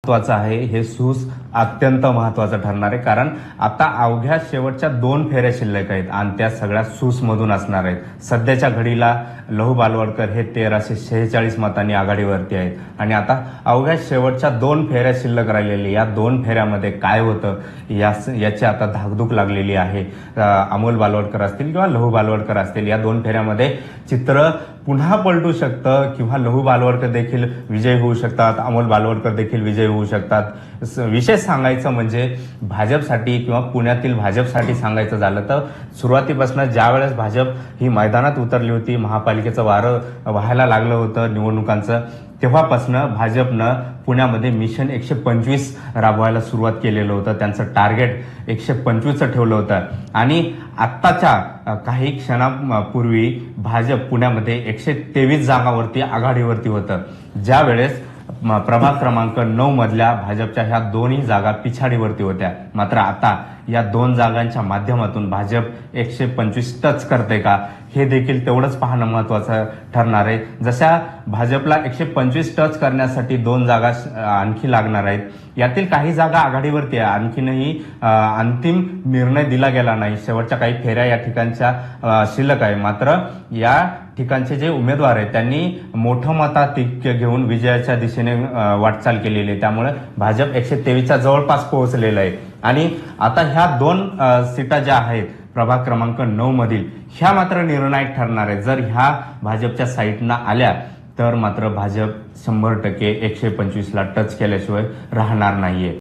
महत्वाचं आहे, हे सूस अत्यंत महत्वाचं ठरणार आहे. कारण आता अवघ्या शेवटच्या 2 फेऱ्या शिल्लक आहेत आणि त्या सगळ्या सूसमधून असणार आहेत. सध्याच्या घडीला लहू बालवडकर हे 1346 मतांनी आघाडीवरती आहेत आणि आता अवघ्या शेवटच्या 2 फेऱ्या शिल्लक राहिलेली. या 2 फेऱ्यामध्ये काय होतं याची आता धाकधूक लागलेली आहे. अमोल बालवडकर असतील किंवा लहू बालवडकर असतील, या 2 फेऱ्यामध्ये चित्र पुन्हा पलटू शकतं किंवा लहू बालवडकर देखील विजयी होऊ शकतात, अमोल बालवडकर देखील विजयी होऊ शकतात. विशेष सांगायचं म्हणजे भाजपसाठी किंवा पुण्यातील भाजपसाठी सांगायचं झालं तर सुरुवातीपासून ज्यावेळेस भाजप ही मैदानात उतरली होती, महापालिकेचं वारं व्हायला लागलं होतं निवडणुकांचं, तेव्हापासून भाजपनं पुण्यामध्ये मिशन 125 राबवायला सुरुवात केलेलं होतं. त्यांचं टार्गेट 125चं ठेवलं होतं आणि आत्ताच्या काही क्षणापूर्वी भाजप पुण्यामध्ये 123 जागांवरती आघाडीवरती होतं. ज्यावेळेस प्रभाग क्रमांक 9 मधल्या भाजपच्या ह्या दोन्ही जागा पिछाडीवरती होत्या. मात्र आता या 2 जागांच्या माध्यमातून भाजप 125 टच करते का, हे देखील तेवढंच पाहणं महत्वाचं ठरणार आहे. जशा भाजपला 125 टच करण्यासाठी 2 जागा आणखी लागणार आहेत, यातील काही जागा आघाडीवरती आहे. आणखीनही अंतिम निर्णय दिला गेला नाही. शेवटच्या काही फेऱ्या या ठिकाणच्या शिल्लक आहे. मात्र या ठिकाणचे जे उमेदवार आहेत त्यांनी मोठं मताधिक्य घेऊन विजयाच्या दिशेने वाटचाल केलेली आहे. त्यामुळे भाजप 123च्या जवळपास पोहोचलेलं आहे आणि आता ह्या 2 सीटा ज्या आहेत प्रभाग क्रमांक 9 मधील, ह्या मात्र निर्णायक ठरणार आहे. जर ह्या भाजपच्या साईटना आल्या तर मात्र भाजप 100% 125ला टच केल्याशिवाय राहणार नाहीये.